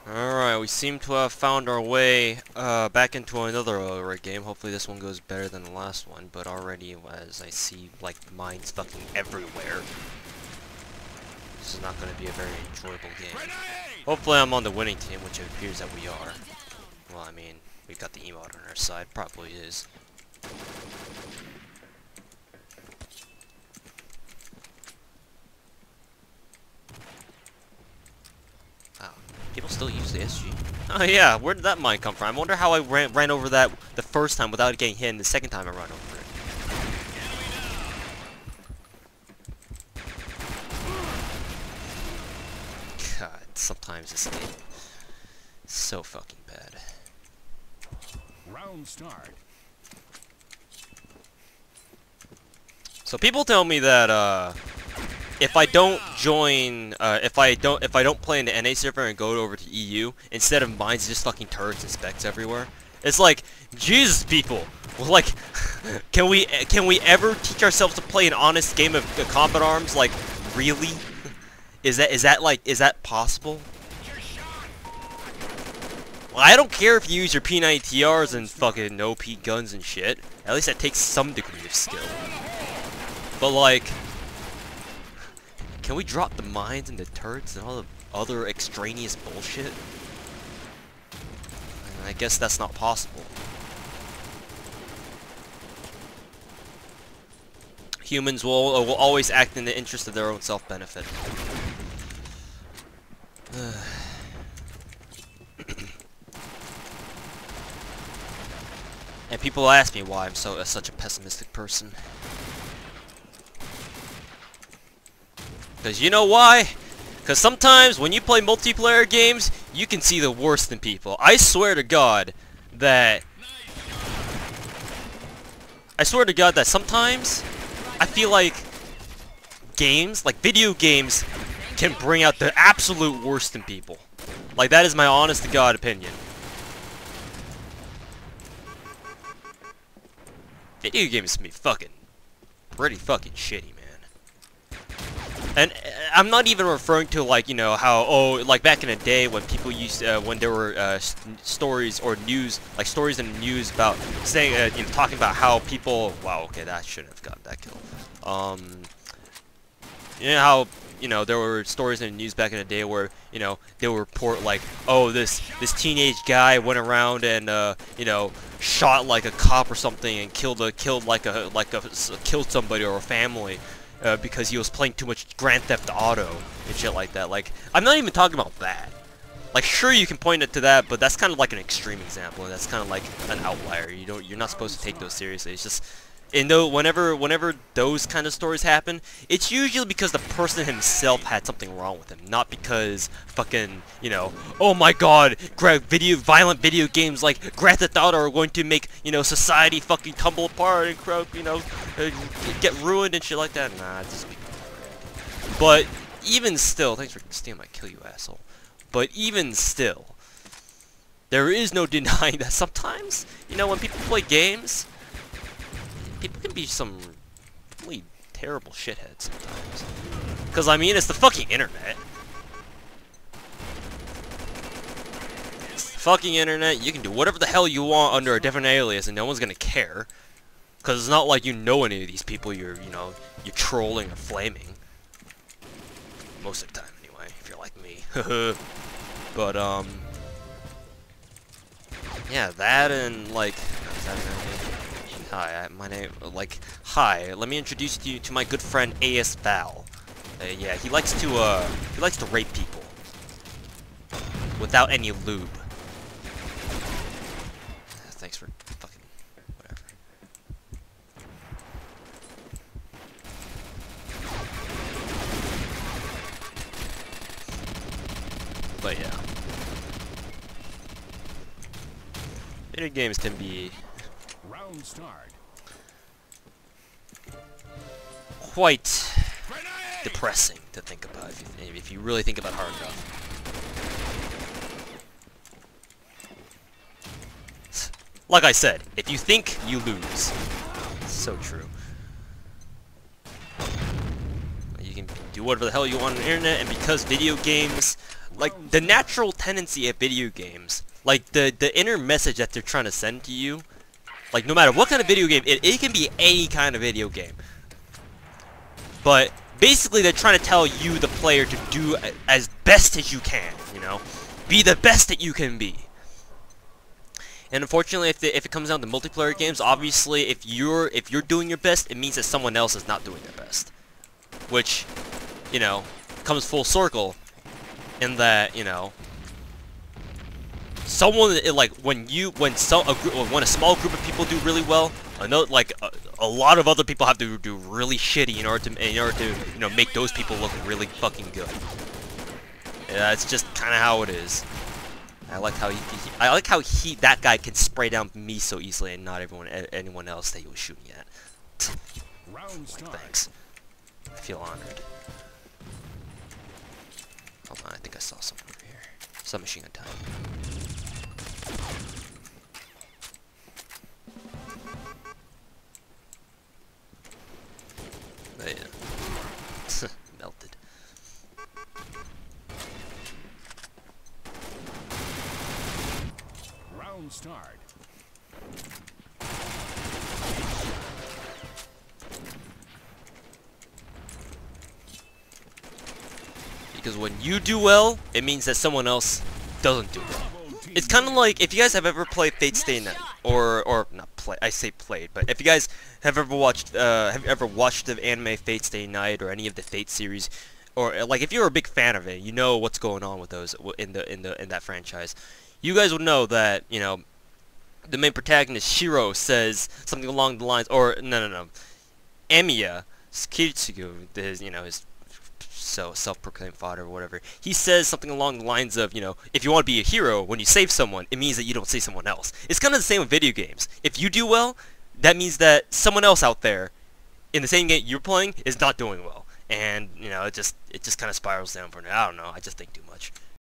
Alright, we seem to have found our way back into another Aurora game. Hopefully this one goes better than the last one, but already as I see like mines fucking everywhere, this is not going to be a very enjoyable game. Hopefully I'm on the winning team, which it appears that we are. Well, I mean, we've got the emote on our side, probably is. Wow, people still use the SG. Oh yeah, where did that mine come from? I wonder how I ran over that the first time without getting hit, and the second time I ran over it. God, sometimes this game is so fucking bad. Round start. So people tell me that if I don't join, if I don't play in the NA server and go over to EU, instead of mines, just fucking turrets and specs everywhere. It's like, Jesus, people. Well, like, can we ever teach ourselves to play an honest game of combat arms? Like, really? Is that possible? Well, I don't care if you use your P90TRs and fucking OP guns and shit. At least that takes some degree of skill. But like, can we drop the mines and the turrets and all the other extraneous bullshit? I guess that's not possible. Humans will always act in the interest of their own self-benefit. And people ask me why I'm such a pessimistic person. Because you know why? Because sometimes when you play multiplayer games, you can see the worst in people. I swear to God that sometimes I feel like games, like video games, can bring out the absolute worst in people. Like, that is my honest to God opinion. Video games can be pretty fucking shitty, man. And I'm not even referring to, like, you know, how, oh, like back in the day when people used, when there were stories or news, like stories in the news about saying, you know, talking about how people, wow, okay, that shouldn't have gotten that kill. You know how, you know, there were stories in the news back in the day where, you know, they would report like, oh, this teenage guy went around and, you know, shot like a cop or something and killed somebody or a family. Because he was playing too much Grand Theft Auto and shit like that. Like, I'm not even talking about that. Like, sure, you can point it to that, but that's kind of like an extreme example, and that's kind of like an outlier. You're not supposed to take those seriously. It's just, and though whenever those kind of stories happen, it's usually because the person himself had something wrong with him, not because fucking, you know, oh my God, violent video games like Grand Theft Auto are going to make, you know, society fucking tumble apart and, you know, get ruined and shit like that. Nah, just be. But even still, thanks for stealing my kill, you asshole. But even still, there is no denying that sometimes, you know, when people play games, people can be some really terrible shitheads sometimes. Because, I mean, it's the fucking internet. It's the fucking internet. You can do whatever the hell you want under a different alias and no one's gonna care. Because it's not like you know any of these people you're trolling or flaming. Most of the time, anyway, if you're like me. But, yeah, that and, like, hi, my name, hi, let me introduce you to my good friend AS Val. Yeah, he likes to rape people. Without any lube. Thanks for fucking, whatever. But yeah. Video games can be quite depressing to think about if you really think about it hard enough. Like I said, if you think, you lose. So true. You can do whatever the hell you want on the internet, and because video games like the natural tendency of video games, like the inner message that they're trying to send to you, like no matter what kind of video game, it can be any kind of video game. But basically they're trying to tell you, the player, to do as best as you can, you know? Be the best that you can be. And unfortunately, if it comes down to multiplayer games, obviously if you're doing your best, it means that someone else is not doing their best. Which, you know, comes full circle in that, you know, someone, like, when a small group of people do really well, a lot of other people have to do really shitty in order to you know, make those people look really fucking good. Yeah, it's just kind of how it is. I like how that guy can spray down me so easily and not anyone else that he was shooting at. Like, thanks. I feel honored. Hold on, I think I saw someone over here. Submachine gun time. Yeah. Melted. Round start. Because when you do well, it means that someone else doesn't do well. It's kind of like, if you guys have ever played Fate Stay Night, or not play, I say played, but if you guys have ever watched the anime Fate Stay Night or any of the Fate series, or like if you're a big fan of it, you know what's going on with those in that franchise. You guys would know that, you know, the main protagonist Shiro says something along the lines, or no, Emiya Kitsugu, his self-proclaimed father or whatever, he says something along the lines of, you know, if you want to be a hero, when you save someone, it means that you don't save someone else. It's kind of the same with video games. If you do well, that means that someone else out there in the same game you're playing is not doing well, and you know, it just kind of spirals down from there. I don't know, I just think too much.